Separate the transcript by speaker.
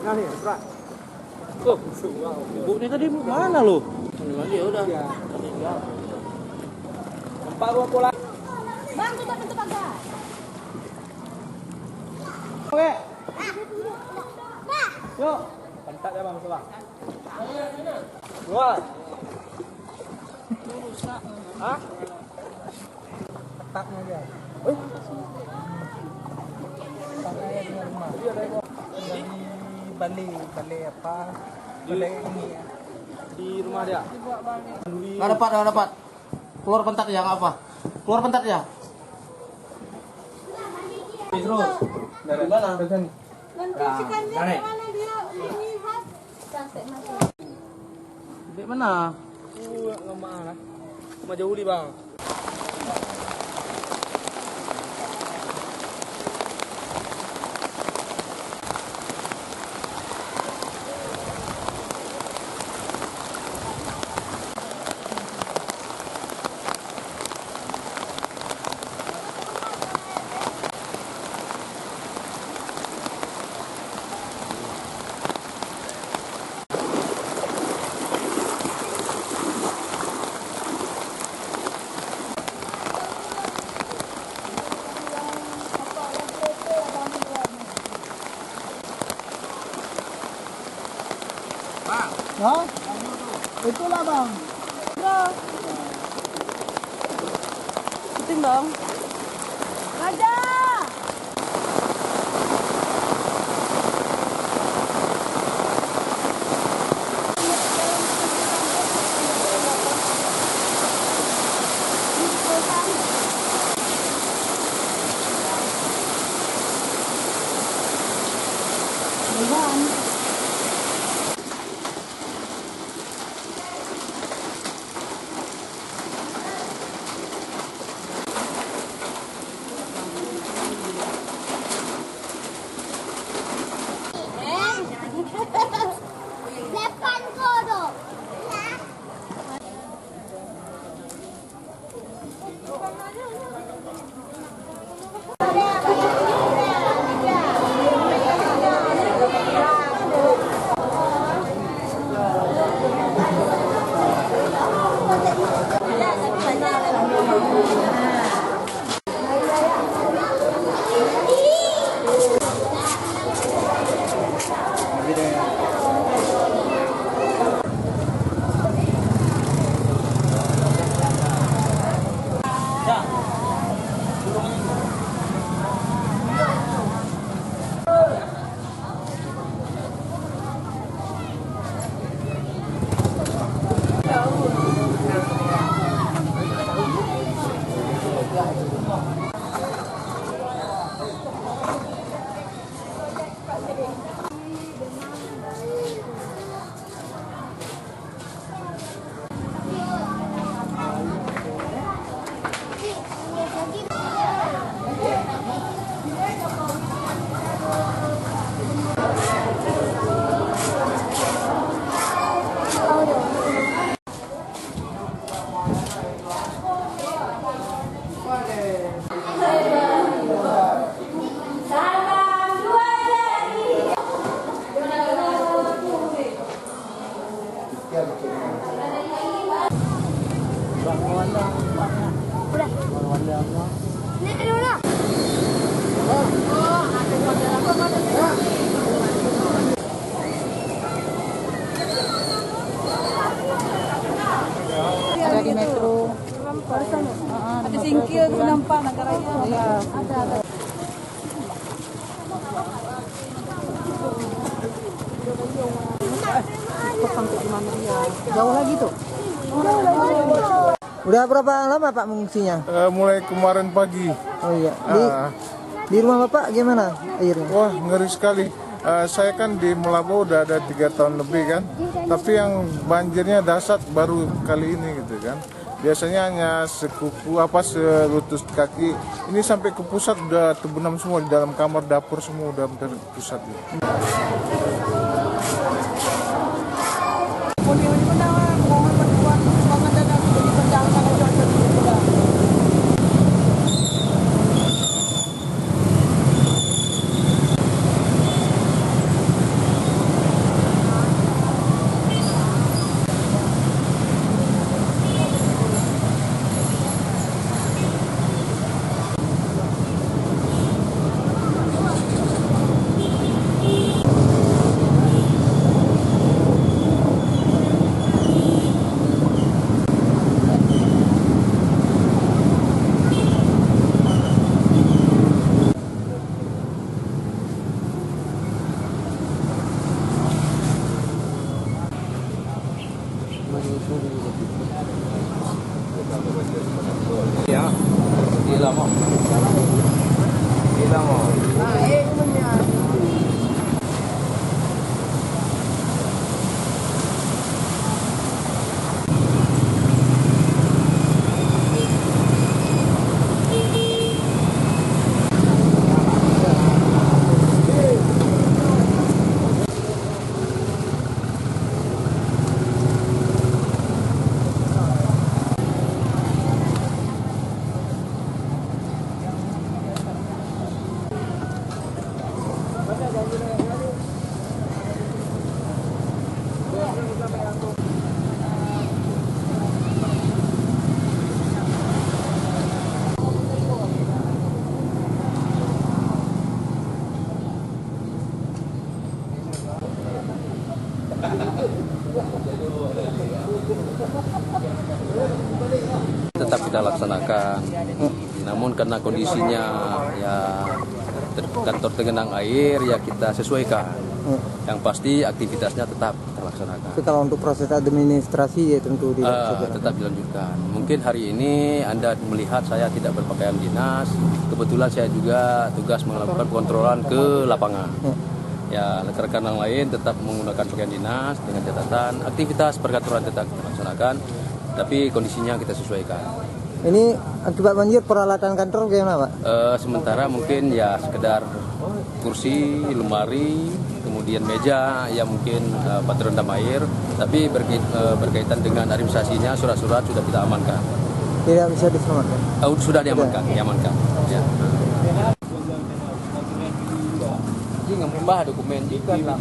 Speaker 1: Nah nih, Pak. Oh, Bu ini tadi mana lu? Mandi ya udah. Tempat gua pulang.
Speaker 2: Bang, coba bentuk agak.
Speaker 1: Oke. Yuk. Pentak ya Bang, coba. Keluar. Hah? Petaknya aja. Petaknya aja di rumah. Di Bali apa? Bali ini ya. Di rumah dia.
Speaker 3: Nggak dapat. Keluar pentak ya, nggak apa? Keluar pentak ya. Terus. Dari mana?
Speaker 2: Nanti mana dia ini hat. Sampai mati.
Speaker 3: Di mana?
Speaker 1: Lama lah. Cuma jauh di Bang.
Speaker 3: Hah? Itulah bang.
Speaker 2: Bro.
Speaker 3: Syuting dong.
Speaker 2: Ada. Depan kodo.
Speaker 3: Ada di metro.
Speaker 2: Ada singkil tu nampak negara itu. Ada.
Speaker 3: Sampai di mana dia? Jauh lagi tuh. Udah berapa lama Pak mengungsinya?
Speaker 4: Mulai kemarin pagi.
Speaker 3: Oh iya. Di rumah Bapak gimana airnya?
Speaker 4: Wah, ngeri sekali. Saya kan di Melabo udah ada 3 tahun lebih kan. Tapi yang banjirnya dahsyat baru kali ini gitu kan. Biasanya hanya sekuku selutut kaki. Ini sampai ke pusat udah terbenam semua, di dalam kamar dapur semua udah hampir ke pusat gitu.
Speaker 1: Ya, gila mau. Gila mau.
Speaker 5: Tetap kita laksanakan, namun karena kondisinya ya kantor tergenang air ya kita sesuaikan. Yang pasti aktivitasnya tetap kita laksanakan.
Speaker 3: Tapi kalau untuk proses administrasi ya tentu
Speaker 5: Tetap dilanjutkan. Mungkin hari ini Anda melihat saya tidak berpakaian dinas. Kebetulan saya juga tugas melakukan kontrolan ke lapangan. Ya, rekan-rekan yang lain tetap menggunakan pakaian dinas dengan catatan aktivitas perkantoran tetap kita laksanakan, tapi kondisinya kita sesuaikan.
Speaker 3: Ini akibat banjir peralatan kantor gimana Pak?
Speaker 5: Sementara mungkin ya sekedar kursi, lemari, kemudian meja yang mungkin terendam air, tapi berkaitan dengan administrasinya surat-surat sudah kita amankan.
Speaker 3: Tidak bisa diselamatkan?
Speaker 5: Sudah diamankan. Ya. Ini ngembah dokumen juga.